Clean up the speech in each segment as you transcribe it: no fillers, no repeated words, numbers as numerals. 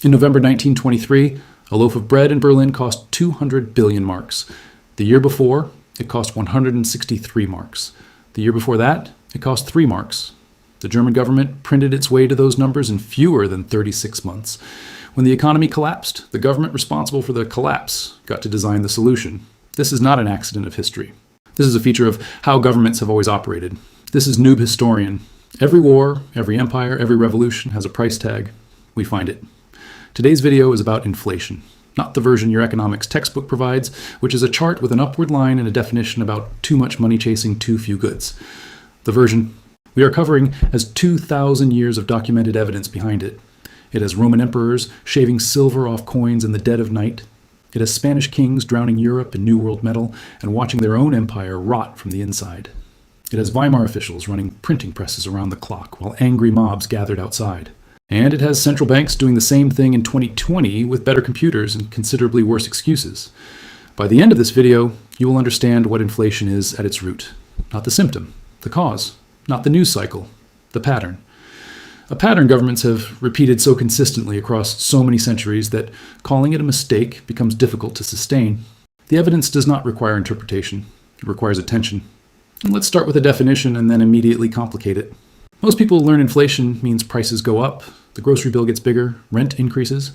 In November 1923, a loaf of bread in Berlin cost 200 billion marks. The year before, it cost 163 marks. The year before that, it cost 3 marks. The German government printed its way to those numbers in fewer than 36 months. When the economy collapsed, the government responsible for the collapse got to design the solution. This is not an accident of history. This is a feature of how governments have always operated. This is noob historian. Every war, every empire, every revolution has a price tag. We find it. Today's video is about inflation, not the version your economics textbook provides, which is a chart with an upward line and a definition about too much money chasing too few goods. The version we are covering has 2,000 years of documented evidence behind it. It has Roman emperors shaving silver off coins in the dead of night. It has Spanish kings drowning Europe in New World metal and watching their own empire rot from the inside. It has Weimar officials running printing presses around the clock while angry mobs gathered outside. And it has central banks doing the same thing in 2020 with better computers and considerably worse excuses. By the end of this video, you will understand what inflation is at its root. Not the symptom, the cause, not the news cycle, the pattern. A pattern governments have repeated so consistently across so many centuries that calling it a mistake becomes difficult to sustain. The evidence does not require interpretation. It requires attention. And let's start with a definition and then immediately complicate it. Most people learn inflation means prices go up, the grocery bill gets bigger, rent increases.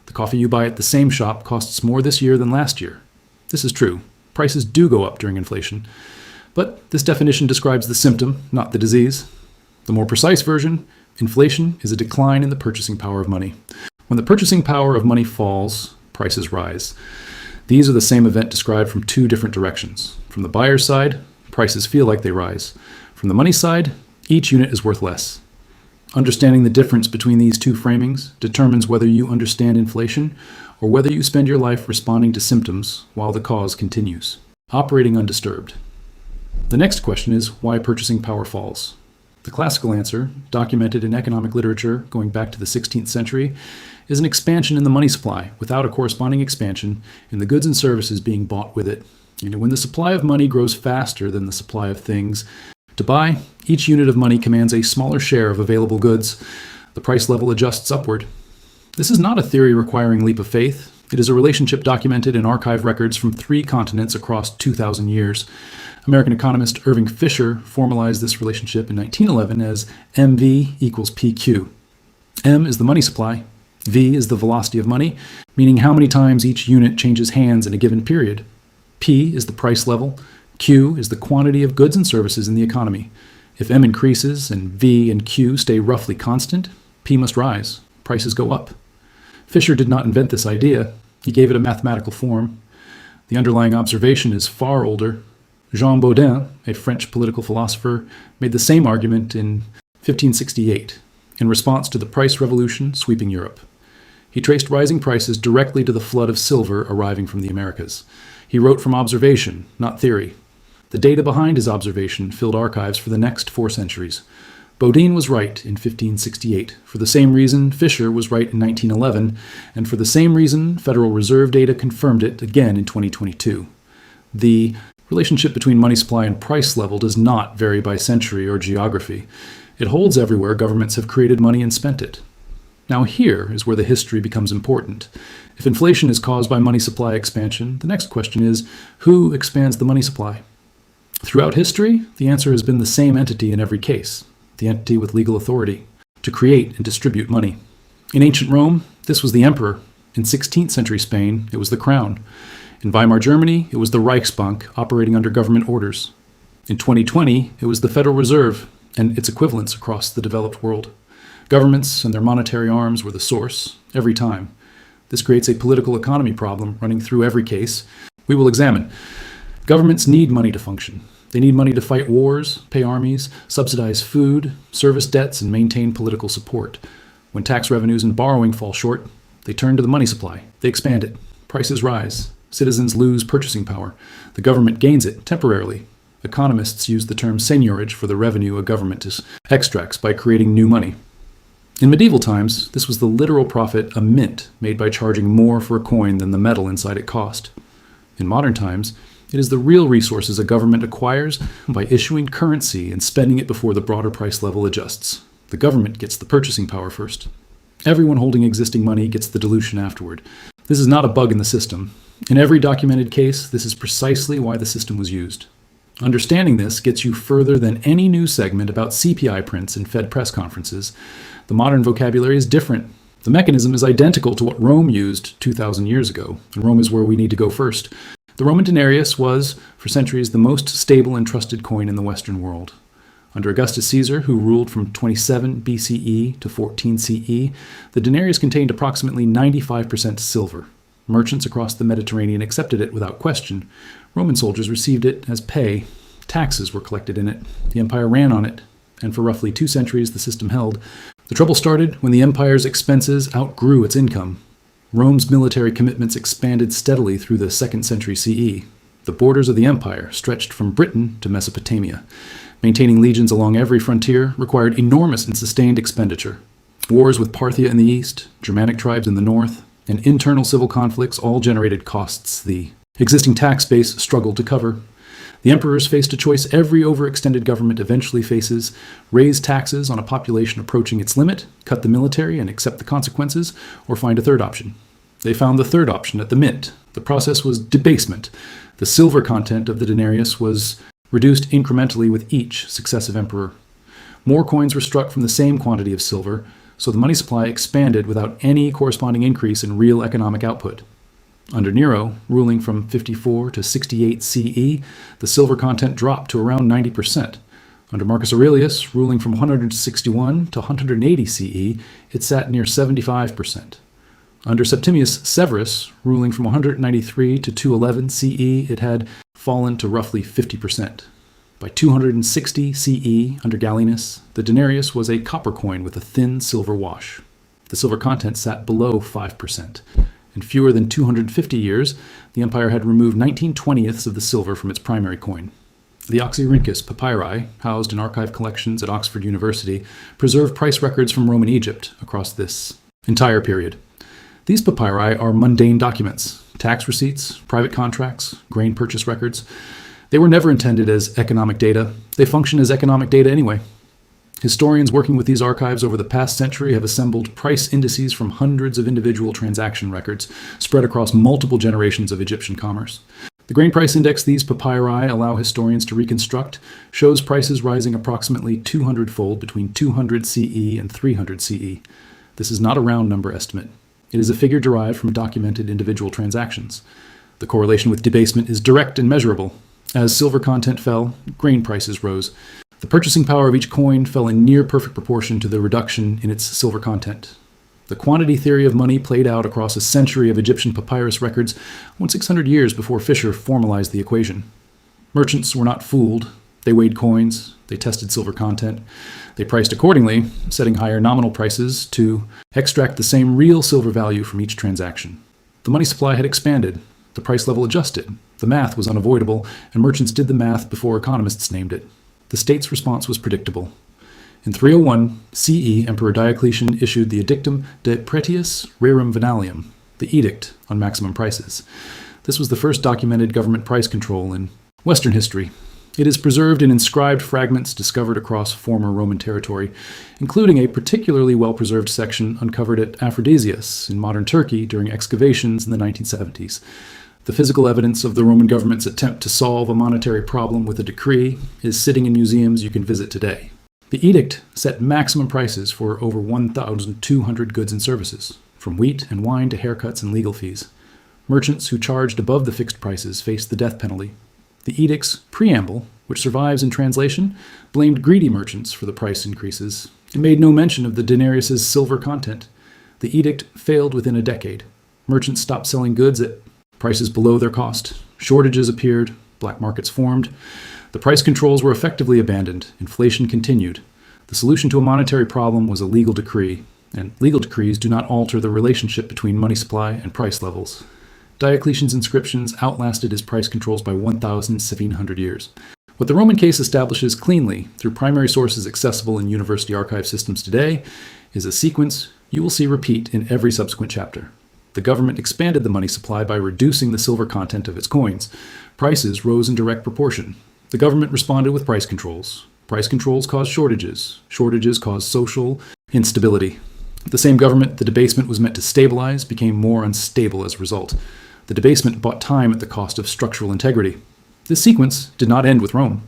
The coffee you buy at the same shop costs more this year than last year. This is true. Prices do go up during inflation. But this definition describes the symptom, not the disease. The more precise version, inflation is a decline in the purchasing power of money. When the purchasing power of money falls, prices rise. These are the same event described from two different directions. From the buyer's side, prices feel like they rise. From the money side, each unit is worth less. Understanding the difference between these two framings determines whether you understand inflation or whether you spend your life responding to symptoms while the cause continues, operating undisturbed. The next question is why purchasing power falls. The classical answer, documented in economic literature going back to the 16th century, is an expansion in the money supply without a corresponding expansion in the goods and services being bought with it. When the supply of money grows faster than the supply of things to buy, each unit of money commands a smaller share of available goods. The price level adjusts upward. This is not a theory requiring leap of faith. It is a relationship documented in archive records from 3 continents across 2,000 years. American economist Irving Fisher formalized this relationship in 1911 as MV equals PQ. M is the money supply. V is the velocity of money, meaning how many times each unit changes hands in a given period. P is the price level. Q is the quantity of goods and services in the economy. If M increases and V and Q stay roughly constant, P must rise. Prices go up. Fisher did not invent this idea. He gave it a mathematical form. The underlying observation is far older. Jean Bodin, a French political philosopher, made the same argument in 1568 in response to the price revolution sweeping Europe. He traced rising prices directly to the flood of silver arriving from the Americas. He wrote from observation, not theory. The data behind his observation filled archives for the next 4 centuries. Bodin was right in 1568, for the same reason Fisher was right in 1911, and for the same reason Federal Reserve data confirmed it again in 2022. The relationship between money supply and price level does not vary by century or geography. It holds everywhere governments have created money and spent it. Now here is where the history becomes important. If inflation is caused by money supply expansion, the next question is, who expands the money supply? Throughout history, the answer has been the same entity in every case, the entity with legal authority, to create and distribute money. In ancient Rome, this was the emperor. In 16th century Spain, it was the crown. In Weimar Germany, it was the Reichsbank operating under government orders. In 2020, it was the Federal Reserve and its equivalents across the developed world. Governments and their monetary arms were the source, every time. This creates a political economy problem running through every case we will examine. Governments need money to function. They need money to fight wars, pay armies, subsidize food, service debts, and maintain political support. When tax revenues and borrowing fall short, they turn to the money supply. They expand it. Prices rise. Citizens lose purchasing power. The government gains it temporarily. Economists use the term seigniorage for the revenue a government extracts by creating new money. In medieval times, this was the literal profit a mint made by charging more for a coin than the metal inside it cost. In modern times, it is the real resources a government acquires by issuing currency and spending it before the broader price level adjusts. The government gets the purchasing power first. Everyone holding existing money gets the dilution afterward. This is not a bug in the system. In every documented case, this is precisely why the system was used. Understanding this gets you further than any news segment about CPI prints in Fed press conferences. The modern vocabulary is different. The mechanism is identical to what Rome used 2,000 years ago, and Rome is where we need to go first. The Roman denarius was, for centuries, the most stable and trusted coin in the Western world. Under Augustus Caesar, who ruled from 27 BCE to 14 CE, the denarius contained approximately 95% silver. Merchants across the Mediterranean accepted it without question. Roman soldiers received it as pay. Taxes were collected in it. The empire ran on it, and for roughly 2 centuries the system held. The trouble started when the empire's expenses outgrew its income. Rome's military commitments expanded steadily through the 2nd century CE. The borders of the empire stretched from Britain to Mesopotamia. Maintaining legions along every frontier required enormous and sustained expenditure. Wars with Parthia in the east, Germanic tribes in the north, and internal civil conflicts all generated costs the existing tax base struggled to cover. The emperors faced a choice every overextended government eventually faces: raise taxes on a population approaching its limit, cut the military and accept the consequences, or find a third option. They found the third option at the mint. The process was debasement. The silver content of the denarius was reduced incrementally with each successive emperor. More coins were struck from the same quantity of silver, so the money supply expanded without any corresponding increase in real economic output. Under Nero, ruling from 54 to 68 CE, the silver content dropped to around 90%. Under Marcus Aurelius, ruling from 161 to 180 CE, it sat near 75%. Under Septimius Severus, ruling from 193 to 211 CE, it had fallen to roughly 50%. By 260 CE, under Gallienus, the denarius was a copper coin with a thin silver wash. The silver content sat below 5%. In fewer than 250 years, the empire had removed 19/20ths of the silver from its primary coin. The Oxyrhynchus papyri, housed in archive collections at Oxford University, preserve price records from Roman Egypt across this entire period. These papyri are mundane documents: tax receipts, private contracts, grain purchase records. They were never intended as economic data. They function as economic data anyway. Historians working with these archives over the past century have assembled price indices from hundreds of individual transaction records spread across multiple generations of Egyptian commerce. The grain price index these papyri allow historians to reconstruct shows prices rising approximately 200-fold between 200 CE and 300 CE. This is not a round number estimate. It is a figure derived from documented individual transactions. The correlation with debasement is direct and measurable. As silver content fell, grain prices rose. The purchasing power of each coin fell in near perfect proportion to the reduction in its silver content. The quantity theory of money played out across a century of Egyptian papyrus records, 600 years before Fisher formalized the equation. Merchants were not fooled. They weighed coins. They tested silver content. They priced accordingly, setting higher nominal prices to extract the same real silver value from each transaction. The money supply had expanded. The price level adjusted. The math was unavoidable, and merchants did the math before economists named it. The state's response was predictable. In 301 CE, Emperor Diocletian issued the Edictum de Pretius Rerum Venalium, the edict on maximum prices. This was the first documented government price control in Western history. It is preserved in inscribed fragments discovered across former Roman territory, including a particularly well-preserved section uncovered at Aphrodisias in modern Turkey during excavations in the 1970s. The physical evidence of the Roman government's attempt to solve a monetary problem with a decree is sitting in museums you can visit today. The edict set maximum prices for over 1,200 goods and services, from wheat and wine to haircuts and legal fees. Merchants who charged above the fixed prices faced the death penalty. The edict's preamble, which survives in translation, blamed greedy merchants for the price increases. It made no mention of the denarius's silver content. The edict failed within a decade. Merchants stopped selling goods at prices below their cost. Shortages appeared. Black markets formed. The price controls were effectively abandoned. Inflation continued. The solution to a monetary problem was a legal decree, and legal decrees do not alter the relationship between money supply and price levels. Diocletian's inscriptions outlasted his price controls by 1,700 years. What the Roman case establishes cleanly, through primary sources accessible in university archive systems today, is a sequence you will see repeat in every subsequent chapter. The government expanded the money supply by reducing the silver content of its coins. Prices rose in direct proportion. The government responded with price controls. Price controls caused shortages. Shortages caused social instability. The same government the debasement was meant to stabilize became more unstable as a result. The debasement bought time at the cost of structural integrity. This sequence did not end with Rome.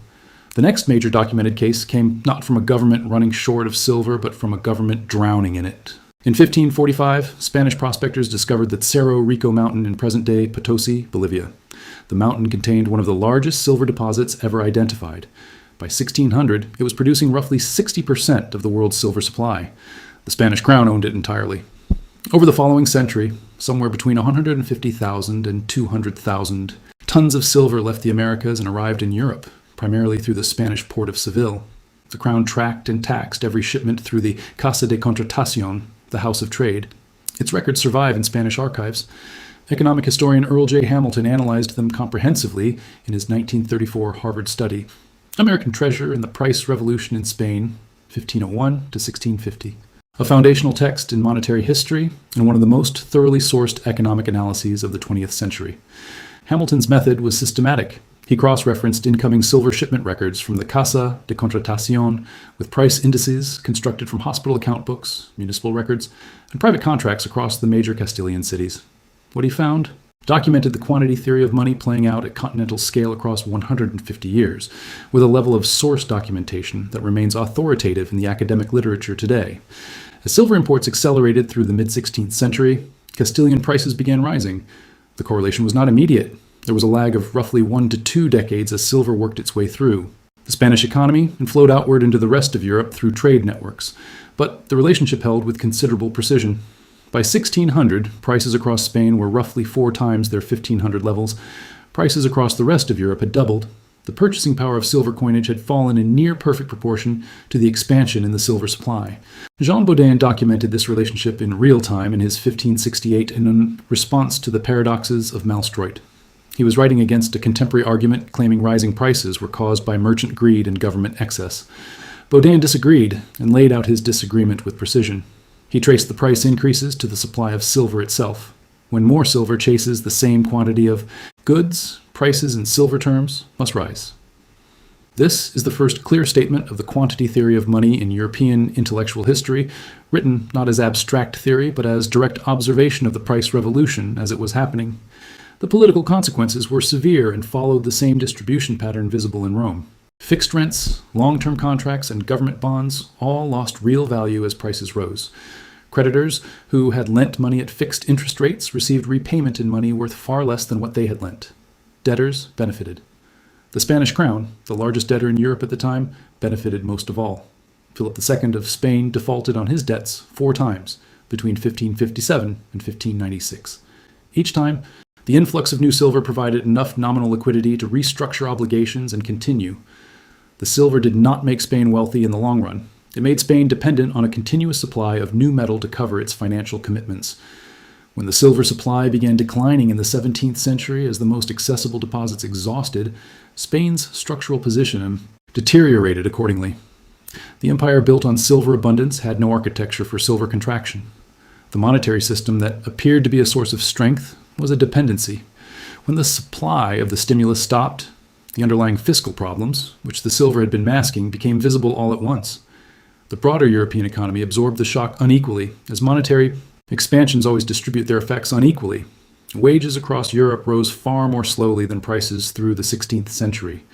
The next major documented case came not from a government running short of silver, but from a government drowning in it. In 1545, Spanish prospectors discovered the Cerro Rico mountain in present-day Potosi, Bolivia. The mountain contained one of the largest silver deposits ever identified. By 1600, it was producing roughly 60% of the world's silver supply. The Spanish crown owned it entirely. Over the following century, somewhere between 150,000 and 200,000 tons of silver left the Americas and arrived in Europe, primarily through the Spanish port of Seville. The crown tracked and taxed every shipment through the Casa de Contratación, the House of Trade. Its records survive in Spanish archives. Economic historian Earl J. Hamilton analyzed them comprehensively in his 1934 Harvard study, American Treasure and the Price Revolution in Spain, 1501 to 1650. A foundational text in monetary history and one of the most thoroughly sourced economic analyses of the 20th century. Hamilton's method was systematic. He cross-referenced incoming silver shipment records from the Casa de Contratación with price indices constructed from hospital account books, municipal records, and private contracts across the major Castilian cities. What he found documented the quantity theory of money playing out at continental scale across 150 years, with a level of source documentation that remains authoritative in the academic literature today. As silver imports accelerated through the mid-16th century, Castilian prices began rising. The correlation was not immediate. There was a lag of roughly 1 to 2 decades as silver worked its way through the Spanish economy and flowed outward into the rest of Europe through trade networks. But the relationship held with considerable precision. By 1600, prices across Spain were roughly 4 times their 1500 levels. Prices across the rest of Europe had doubled. The purchasing power of silver coinage had fallen in near perfect proportion to the expansion in the silver supply. Jean Bodin documented this relationship in real time in his 1568 in response to the paradoxes of Malstroit. He was writing against a contemporary argument claiming rising prices were caused by merchant greed and government excess. Bodin disagreed and laid out his disagreement with precision. He traced the price increases to the supply of silver itself. When more silver chases the same quantity of goods, prices in silver terms must rise. This is the first clear statement of the quantity theory of money in European intellectual history, written not as abstract theory, but as direct observation of the price revolution as it was happening. The political consequences were severe and followed the same distribution pattern visible in Rome. Fixed rents, long-term contracts, and government bonds all lost real value as prices rose. Creditors who had lent money at fixed interest rates received repayment in money worth far less than what they had lent. Debtors benefited. The Spanish crown, the largest debtor in Europe at the time, benefited most of all. Philip II of Spain defaulted on his debts 4 times between 1557 and 1596. Each time, the influx of new silver provided enough nominal liquidity to restructure obligations and continue. The silver did not make Spain wealthy in the long run. It made Spain dependent on a continuous supply of new metal to cover its financial commitments. When the silver supply began declining in the 17th century as the most accessible deposits exhausted, Spain's structural position deteriorated accordingly. The empire built on silver abundance had no architecture for silver contraction. The monetary system that appeared to be a source of strength was a dependency. When the supply of the stimulus stopped, the underlying fiscal problems, which the silver had been masking, became visible all at once. The broader European economy absorbed the shock unequally, as monetary expansions always distribute their effects unequally. Wages across Europe rose far more slowly than prices through the 16th century.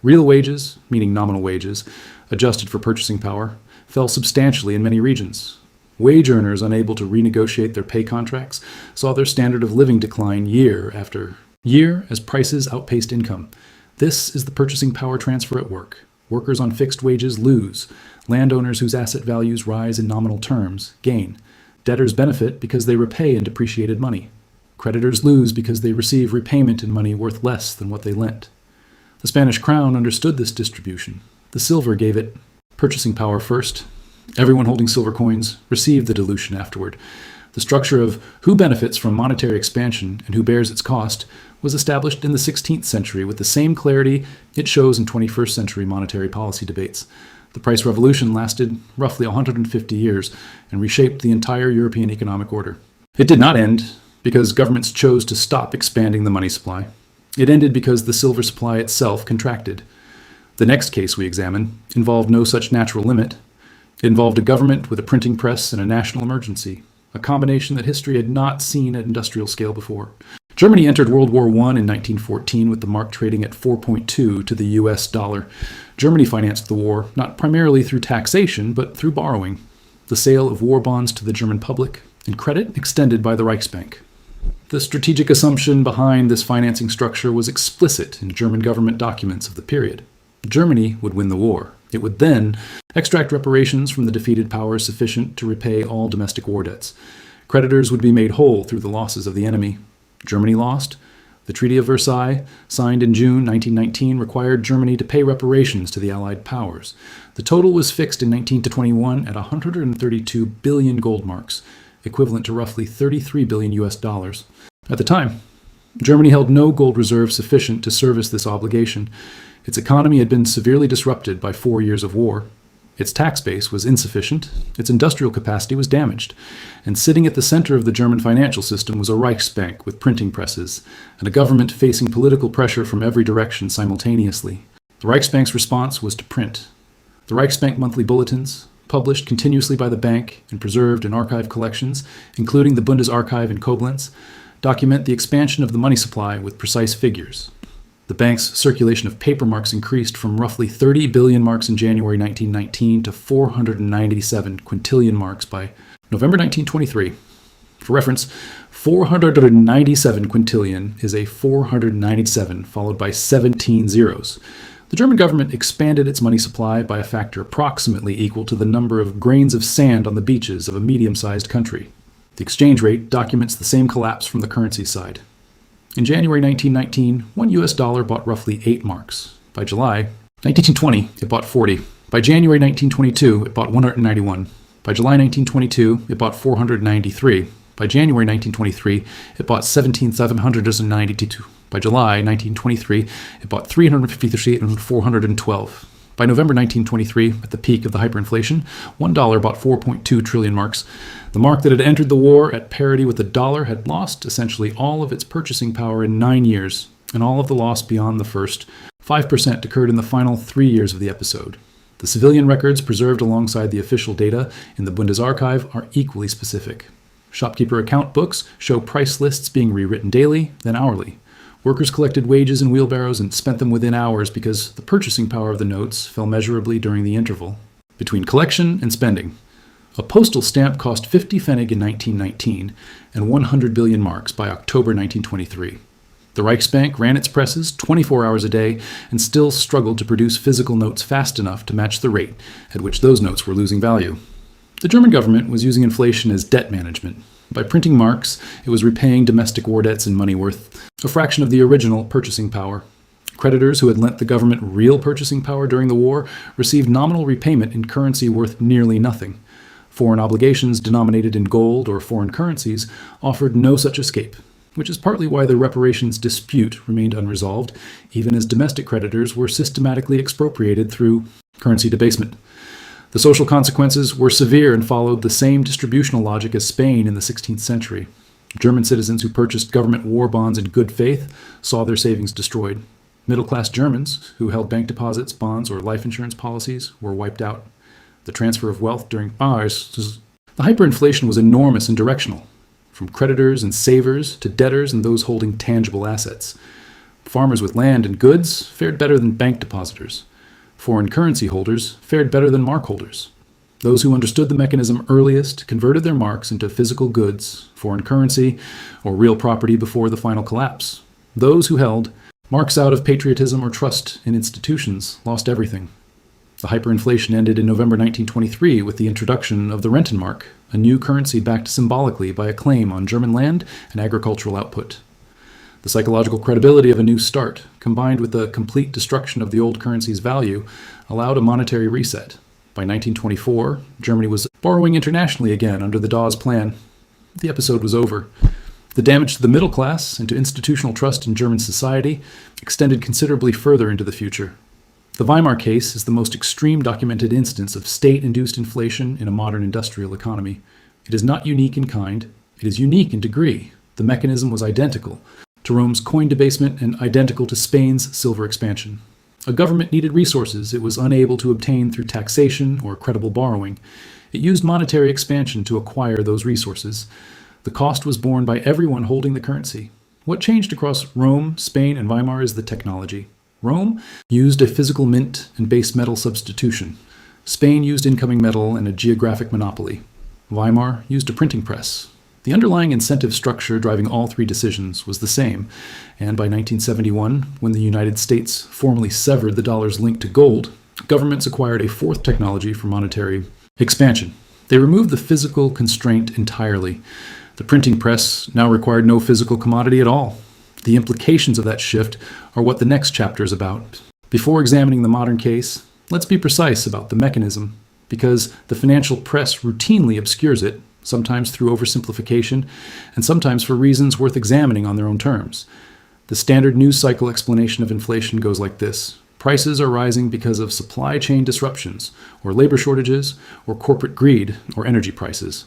Real wages, meaning nominal wages, adjusted for purchasing power, fell substantially in many regions. Wage earners unable to renegotiate their pay contracts saw their standard of living decline year after year as prices outpaced income. This is the purchasing power transfer at work. Workers on fixed wages lose. Landowners whose asset values rise in nominal terms gain. Debtors benefit because they repay in depreciated money. Creditors lose because they receive repayment in money worth less than what they lent. The Spanish crown understood this distribution. The silver gave it purchasing power first. Everyone holding silver coins received the dilution afterward. The structure of who benefits from monetary expansion and who bears its cost was established in the 16th century with the same clarity it shows in 21st century monetary policy debates. The price revolution lasted roughly 150 years and reshaped the entire European economic order. It did not end because governments chose to stop expanding the money supply. It ended because the silver supply itself contracted. The next case we examine involved no such natural limit. It involved a government with a printing press and a national emergency, a combination that history had not seen at industrial scale before. Germany entered World War I in 1914 with the mark trading at 4.2 to the US dollar. Germany financed the war not primarily through taxation, but through borrowing, the sale of war bonds to the German public, and credit extended by the Reichsbank. The strategic assumption behind this financing structure was explicit in German government documents of the period. Germany would win the war. It would then extract reparations from the defeated powers sufficient to repay all domestic war debts. Creditors would be made whole through the losses of the enemy. Germany lost. The Treaty of Versailles, signed in June 1919, required Germany to pay reparations to the Allied powers. The total was fixed in 1921 at 132 billion gold marks, equivalent to roughly 33 billion US dollars. At the time, Germany held no gold reserves sufficient to service this obligation. Its economy had been severely disrupted by 4 years of war. Its tax base was insufficient, its industrial capacity was damaged, and sitting at the center of the German financial system was a Reichsbank with printing presses, and a government facing political pressure from every direction simultaneously. The Reichsbank's response was to print. The Reichsbank monthly bulletins, published continuously by the bank and preserved in archive collections, including the Bundesarchiv in Koblenz, document the expansion of the money supply with precise figures. The bank's circulation of paper marks increased from roughly 30 billion marks in January 1919 to 497 quintillion marks by November 1923. For reference, 497 quintillion is a 497 followed by 17 zeros. The German government expanded its money supply by a factor approximately equal to the number of grains of sand on the beaches of a medium-sized country. The exchange rate documents the same collapse from the currency side. In January 1919, $1 US bought roughly 8 marks. By July 1920, it bought 40. By January 1922, it bought 191. By July 1922, it bought 493. By January 1923, it bought 17,792. By July 1923, it bought 353 and 412. By November 1923, at the peak of the hyperinflation, $1 bought 4.2 trillion marks. The mark that had entered the war at parity with the dollar had lost essentially all of its purchasing power in 9 years, and all of the loss beyond the first 5% occurred in the final 3 years of the episode. The civilian records preserved alongside the official data in the Bundesarchiv are equally specific. Shopkeeper account books show price lists being rewritten daily, then hourly. Workers collected wages in wheelbarrows and spent them within hours because the purchasing power of the notes fell measurably during the interval between collection and spending. A postal stamp cost 50 Pfennig in 1919 and 100 billion marks by October 1923. The Reichsbank ran its presses 24 hours a day and still struggled to produce physical notes fast enough to match the rate at which those notes were losing value. The German government was using inflation as debt management. By printing marks, it was repaying domestic war debts in money worth a fraction of the original purchasing power. Creditors who had lent the government real purchasing power during the war received nominal repayment in currency worth nearly nothing. Foreign obligations denominated in gold or foreign currencies offered no such escape, which is partly why the reparations dispute remained unresolved, even as domestic creditors were systematically expropriated through currency debasement. The social consequences were severe and followed the same distributional logic as Spain in the 16th century. German citizens who purchased government war bonds in good faith saw their savings destroyed. Middle-class Germans who held bank deposits, bonds, or life insurance policies were wiped out. The transfer of wealth during the hyperinflation was enormous and directional, from creditors and savers to debtors and those holding tangible assets. Farmers with land and goods fared better than bank depositors. Foreign currency holders fared better than mark holders. Those who understood the mechanism earliest converted their marks into physical goods, foreign currency, or real property before the final collapse. Those who held marks out of patriotism or trust in institutions lost everything. The hyperinflation ended in November 1923 with the introduction of the Rentenmark, a new currency backed symbolically by a claim on German land and agricultural output. The psychological credibility of a new start, combined with the complete destruction of the old currency's value, allowed a monetary reset. By 1924, Germany was borrowing internationally again under the Dawes Plan. The episode was over. The damage to the middle class and to institutional trust in German society extended considerably further into the future. The Weimar case is the most extreme documented instance of state-induced inflation in a modern industrial economy. It is not unique in kind. It is unique in degree. The mechanism was identical to Rome's coin debasement and identical to Spain's silver expansion. A government needed resources it was unable to obtain through taxation or credible borrowing. It used monetary expansion to acquire those resources. The cost was borne by everyone holding the currency. What changed across Rome, Spain, and Weimar is the technology. Rome used a physical mint and base metal substitution. Spain used incoming metal and a geographic monopoly. Weimar used a printing press. The underlying incentive structure driving all three decisions was the same, and by 1971, when the United States formally severed the dollar's link to gold, governments acquired a fourth technology for monetary expansion. They removed the physical constraint entirely. The printing press now required no physical commodity at all. The implications of that shift are what the next chapter is about. Before examining the modern case, let's be precise about the mechanism, because the financial press routinely obscures it, sometimes through oversimplification, and sometimes for reasons worth examining on their own terms. The standard news cycle explanation of inflation goes like this. Prices are rising because of supply chain disruptions, or labor shortages, or corporate greed, or energy prices.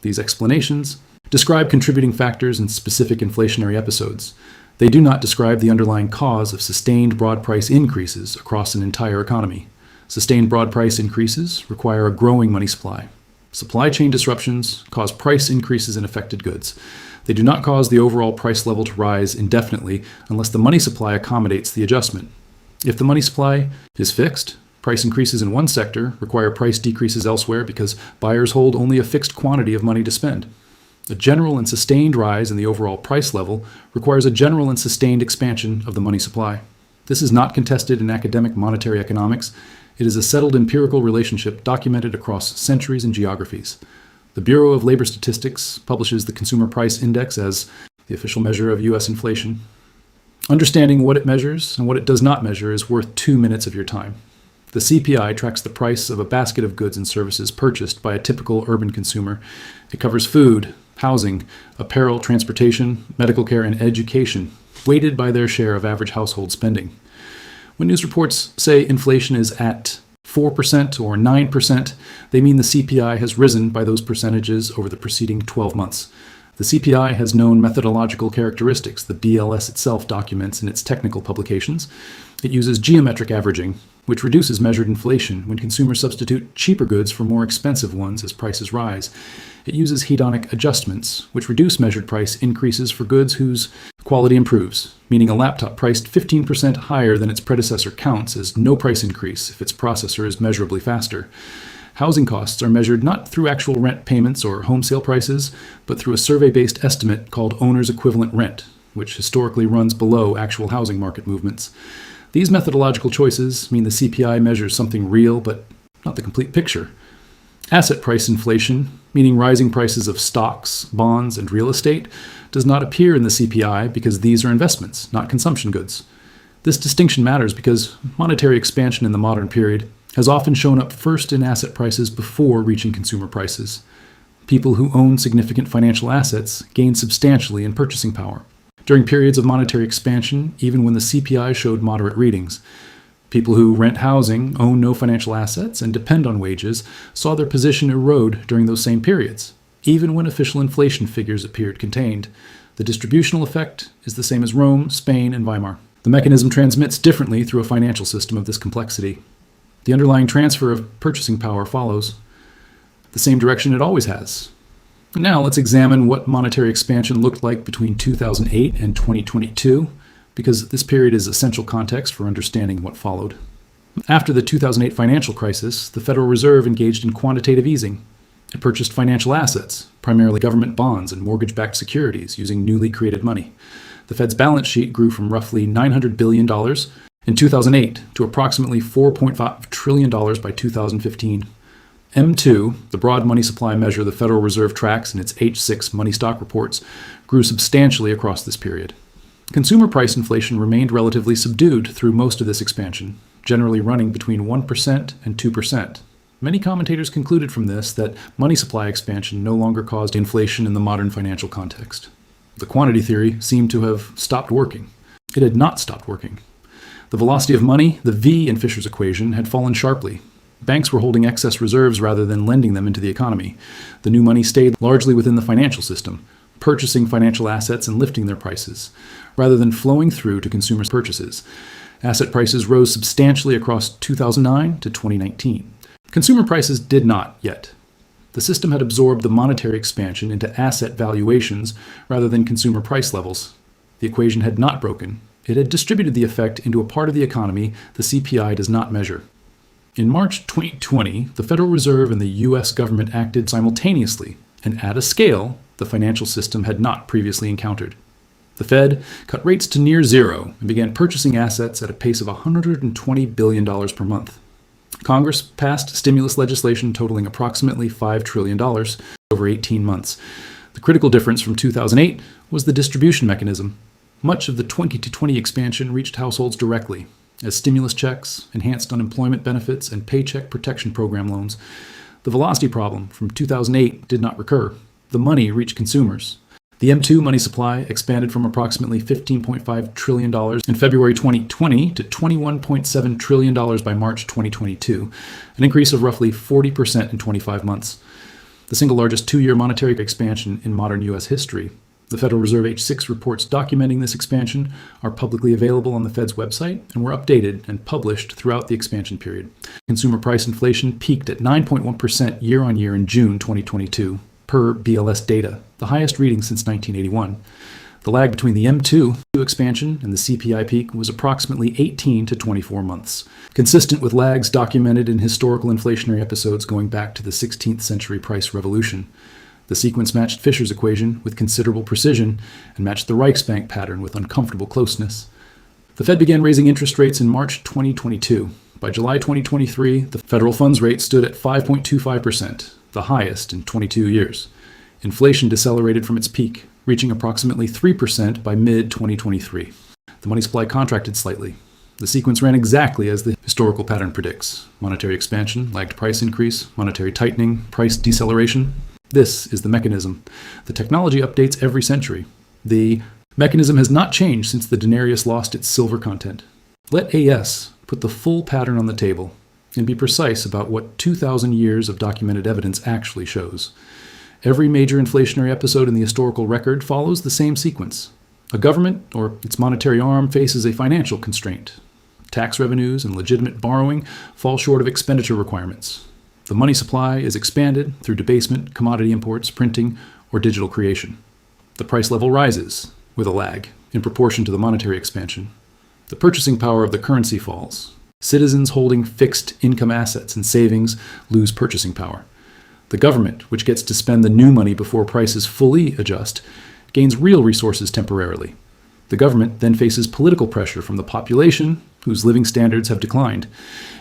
These explanations describe contributing factors in specific inflationary episodes. They do not describe the underlying cause of sustained broad price increases across an entire economy. Sustained broad price increases require a growing money supply. Supply chain disruptions cause price increases in affected goods. They do not cause the overall price level to rise indefinitely unless the money supply accommodates the adjustment. If the money supply is fixed, price increases in one sector require price decreases elsewhere because buyers hold only a fixed quantity of money to spend. A general and sustained rise in the overall price level requires a general and sustained expansion of the money supply. This is not contested in academic monetary economics. It is a settled empirical relationship documented across centuries and geographies. The Bureau of Labor Statistics publishes the Consumer Price Index as the official measure of U.S. inflation. Understanding what it measures and what it does not measure is worth 2 minutes of your time. The CPI tracks the price of a basket of goods and services purchased by a typical urban consumer. It covers food, housing, apparel, transportation, medical care, and education, weighted by their share of average household spending. When news reports say inflation is at 4% or 9%, they mean the CPI has risen by those percentages over the preceding 12 months. The CPI has known methodological characteristics the BLS itself documents in its technical publications. It uses geometric averaging, which reduces measured inflation when consumers substitute cheaper goods for more expensive ones as prices rise. It uses hedonic adjustments, which reduce measured price increases for goods whose quality improves, meaning a laptop priced 15% higher than its predecessor counts as no price increase if its processor is measurably faster. Housing costs are measured not through actual rent payments or home sale prices, but through a survey-based estimate called owner's equivalent rent, which historically runs below actual housing market movements. These methodological choices mean the CPI measures something real, but not the complete picture. Asset price inflation, meaning rising prices of stocks, bonds, and real estate, does not appear in the CPI because these are investments, not consumption goods. This distinction matters because monetary expansion in the modern period has often shown up first in asset prices before reaching consumer prices. People who own significant financial assets gain substantially in purchasing power. During periods of monetary expansion, even when the CPI showed moderate readings, people who rent housing, own no financial assets, and depend on wages saw their position erode during those same periods, even when official inflation figures appeared contained. The distributional effect is the same as Rome, Spain, and Weimar. The mechanism transmits differently through a financial system of this complexity. The underlying transfer of purchasing power follows the same direction it always has. Now let's examine what monetary expansion looked like between 2008 and 2022, because this period is essential context for understanding what followed. After the 2008 financial crisis, the Federal Reserve engaged in quantitative easing. It purchased financial assets, primarily government bonds and mortgage-backed securities, using newly created money. The Fed's balance sheet grew from roughly $900 billion in 2008 to approximately $4.5 trillion by 2015. M2, the broad money supply measure the Federal Reserve tracks in its H6 money stock reports, grew substantially across this period. Consumer price inflation remained relatively subdued through most of this expansion, generally running between 1% and 2%. Many commentators concluded from this that money supply expansion no longer caused inflation in the modern financial context. The quantity theory seemed to have stopped working. It had not stopped working. The velocity of money, the V in Fisher's equation, had fallen sharply. Banks were holding excess reserves rather than lending them into the economy. The new money stayed largely within the financial system, purchasing financial assets and lifting their prices, rather than flowing through to consumers' purchases. Asset prices rose substantially across 2009 to 2019. Consumer prices did not yet. The system had absorbed the monetary expansion into asset valuations rather than consumer price levels. The equation had not broken. It had distributed the effect into a part of the economy the CPI does not measure. In March 2020, the Federal Reserve and the U.S. government acted simultaneously and at a scale the financial system had not previously encountered. The Fed cut rates to near zero and began purchasing assets at a pace of $120 billion per month. Congress passed stimulus legislation totaling approximately $5 trillion over 18 months. The critical difference from 2008 was the distribution mechanism. Much of the 20-20 expansion reached households directly, as stimulus checks, enhanced unemployment benefits, and paycheck protection program loans. The velocity problem from 2008 did not recur. The money reached consumers. The M2 money supply expanded from approximately $15.5 trillion in February 2020 to $21.7 trillion by March 2022, an increase of roughly 40% in 25 months. The single largest two-year monetary expansion in modern U.S. history. The Federal Reserve H6 reports documenting this expansion are publicly available on the Fed's website and were updated and published throughout the expansion period. Consumer price inflation peaked at 9.1% year-on-year in June 2022, per BLS data, the highest reading since 1981. The lag between the M2 expansion and the CPI peak was approximately 18 to 24 months, consistent with lags documented in historical inflationary episodes going back to the 16th century price revolution. The sequence matched Fisher's equation with considerable precision and matched the Reichsbank pattern with uncomfortable closeness. The Fed began raising interest rates in March 2022. By July 2023, the federal funds rate stood at 5.25%, the highest in 22 years. Inflation decelerated from its peak, reaching approximately 3% by mid-2023. The money supply contracted slightly. The sequence ran exactly as the historical pattern predicts. Monetary expansion, lagged price increase, monetary tightening, price deceleration. This is the mechanism. The technology updates every century. The mechanism has not changed since the denarius lost its silver content. Let AS put the full pattern on the table and be precise about what 2,000 years of documented evidence actually shows. Every major inflationary episode in the historical record follows the same sequence. A government or its monetary arm faces a financial constraint. Tax revenues and legitimate borrowing fall short of expenditure requirements. The money supply is expanded through debasement, commodity imports, printing, or digital creation. The price level rises, with a lag, in proportion to the monetary expansion. The purchasing power of the currency falls. Citizens holding fixed income assets and savings lose purchasing power. The government, which gets to spend the new money before prices fully adjust, gains real resources temporarily. The government then faces political pressure from the population, whose living standards have declined.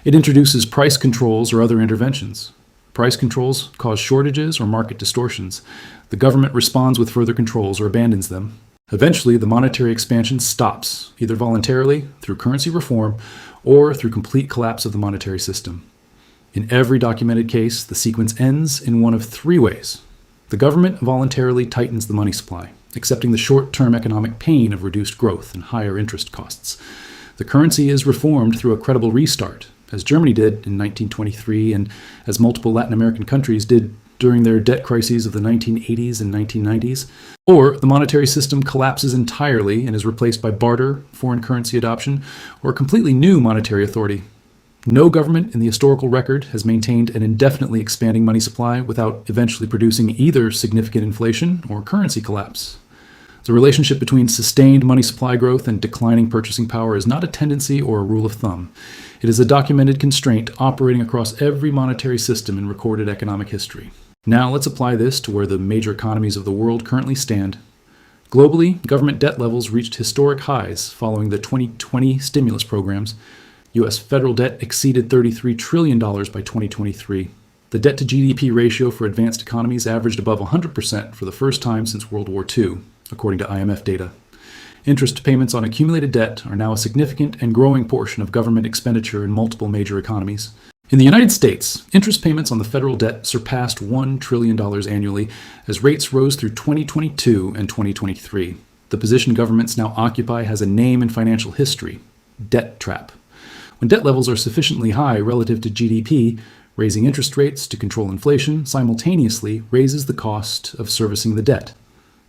It introduces price controls or other interventions. Price controls cause shortages or market distortions. The government responds with further controls or abandons them. Eventually, the monetary expansion stops, either voluntarily, through currency reform, or through complete collapse of the monetary system. In every documented case, the sequence ends in one of three ways. The government voluntarily tightens the money supply, accepting the short-term economic pain of reduced growth and higher interest costs. The currency is reformed through a credible restart, as Germany did in 1923 and as multiple Latin American countries did during their debt crises of the 1980s and 1990s. Or the monetary system collapses entirely and is replaced by barter, foreign currency adoption, or a completely new monetary authority. No government in the historical record has maintained an indefinitely expanding money supply without eventually producing either significant inflation or currency collapse. The relationship between sustained money supply growth and declining purchasing power is not a tendency or a rule of thumb. It is a documented constraint operating across every monetary system in recorded economic history. Now let's apply this to where the major economies of the world currently stand. Globally, government debt levels reached historic highs following the 2020 stimulus programs. U.S. federal debt exceeded $33 trillion by 2023. The debt-to-GDP ratio for advanced economies averaged above 100% for the first time since World War II, according to IMF data. Interest payments on accumulated debt are now a significant and growing portion of government expenditure in multiple major economies. In the United States, interest payments on the federal debt surpassed $1 trillion annually as rates rose through 2022 and 2023. The position governments now occupy has a name in financial history: debt trap. When debt levels are sufficiently high relative to GDP, raising interest rates to control inflation simultaneously raises the cost of servicing the debt.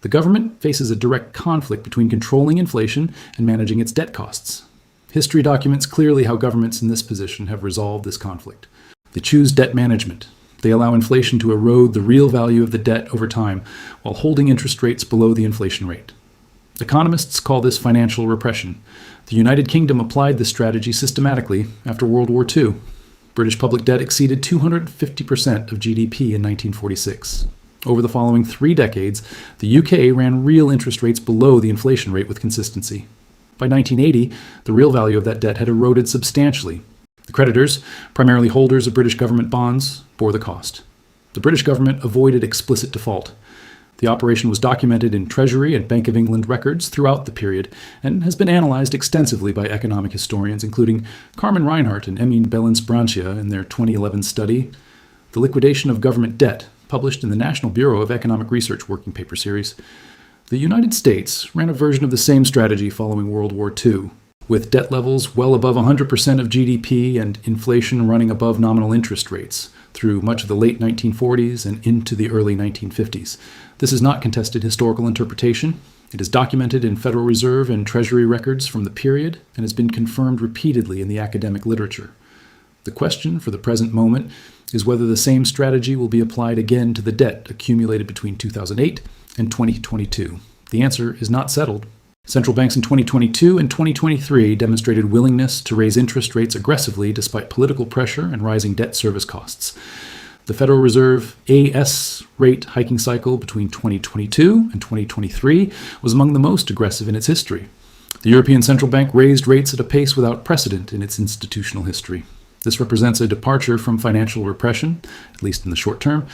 The government faces a direct conflict between controlling inflation and managing its debt costs. History documents clearly how governments in this position have resolved this conflict. They choose debt management. They allow inflation to erode the real value of the debt over time while holding interest rates below the inflation rate. Economists call this financial repression. The United Kingdom applied this strategy systematically after World War II. British public debt exceeded 250% of GDP in 1946. Over the following 3 decades, the UK ran real interest rates below the inflation rate with consistency. By 1980, the real value of that debt had eroded substantially. The creditors, primarily holders of British government bonds, bore the cost. The British government avoided explicit default. The operation was documented in Treasury and Bank of England records throughout the period and has been analyzed extensively by economic historians, including Carmen Reinhardt and Emin Belens-Branchia in their 2011 study, The Liquidation of Government Debt, published in the National Bureau of Economic Research Working Paper Series. The United States ran a version of the same strategy following World War II, with debt levels well above 100% of GDP and inflation running above nominal interest rates through much of the late 1940s and into the early 1950s. This is not contested historical interpretation. It is documented in Federal Reserve and Treasury records from the period and has been confirmed repeatedly in the academic literature. The question for the present moment is whether the same strategy will be applied again to the debt accumulated between 2008 and 2022. The answer is not settled. Central banks in 2022 and 2023 demonstrated willingness to raise interest rates aggressively despite political pressure and rising debt service costs. The Federal Reserve AS rate hiking cycle between 2022 and 2023 was among the most aggressive in its history. The European Central Bank raised rates at a pace without precedent in its institutional history. This represents a departure from financial repression, at least in the short term,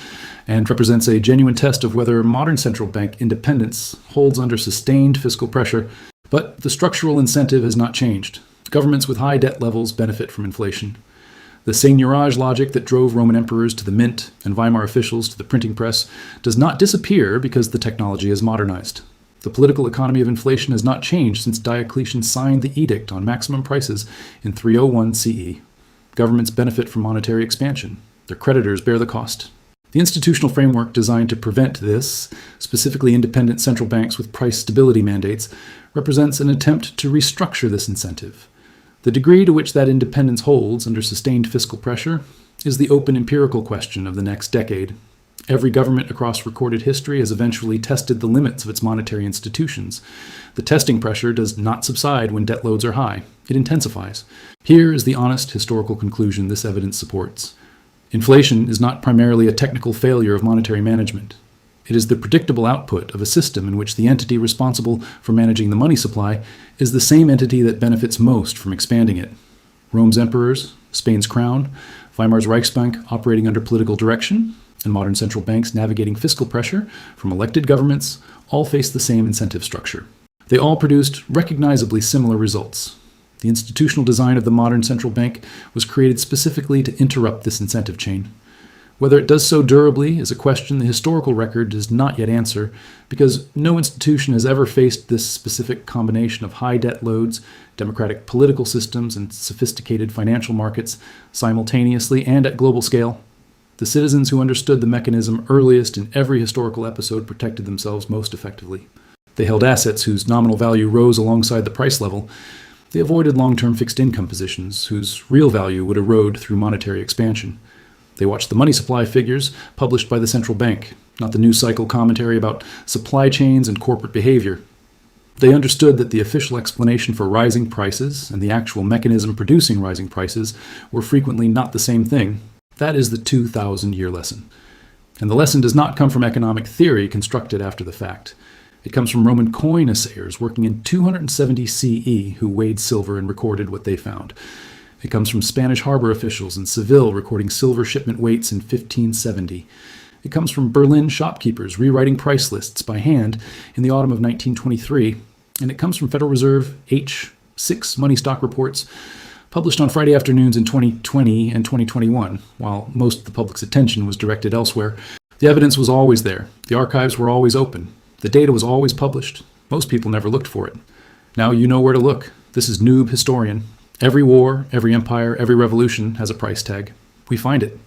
and represents a genuine test of whether modern central bank independence holds under sustained fiscal pressure. But the structural incentive has not changed. Governments with high debt levels benefit from inflation. The seigneurage logic that drove Roman emperors to the mint and Weimar officials to the printing press does not disappear because the technology is modernized. The political economy of inflation has not changed since Diocletian signed the edict on maximum prices in 301 CE. Governments benefit from monetary expansion. Their creditors bear the cost. The institutional framework designed to prevent this, specifically independent central banks with price stability mandates, represents an attempt to restructure this incentive. The degree to which that independence holds under sustained fiscal pressure is the open empirical question of the next decade. Every government across recorded history has eventually tested the limits of its monetary institutions. The testing pressure does not subside when debt loads are high. It intensifies. Here is the honest historical conclusion this evidence supports. Inflation is not primarily a technical failure of monetary management. It is the predictable output of a system in which the entity responsible for managing the money supply is the same entity that benefits most from expanding it. Rome's emperors, Spain's crown, Weimar's Reichsbank operating under political direction, and modern central banks navigating fiscal pressure from elected governments all face the same incentive structure. They all produced recognizably similar results. The institutional design of the modern central bank was created specifically to interrupt this incentive chain. Whether it does so durably is a question the historical record does not yet answer, because no institution has ever faced this specific combination of high debt loads, democratic political systems, and sophisticated financial markets simultaneously and at global scale. The citizens who understood the mechanism earliest in every historical episode protected themselves most effectively. They held assets whose nominal value rose alongside the price level. They avoided long-term fixed income positions whose real value would erode through monetary expansion. They watched the money supply figures published by the central bank, not the news cycle commentary about supply chains and corporate behavior. They understood that the official explanation for rising prices and the actual mechanism producing rising prices were frequently not the same thing. That is the 2,000-year lesson. And the lesson does not come from economic theory constructed after the fact. It comes from Roman coin assayers working in 270 CE who weighed silver and recorded what they found. It comes from Spanish harbor officials in Seville recording silver shipment weights in 1570. It comes from Berlin shopkeepers rewriting price lists by hand in the autumn of 1923. And it comes from Federal Reserve H6 money stock reports published on Friday afternoons in 2020 and 2021, while most of the public's attention was directed elsewhere. The evidence was always there. The archives were always open. The data was always published. Most people never looked for it. Now you know where to look. This is Noob Historian. Every war, every empire, every revolution has a price tag. We find it.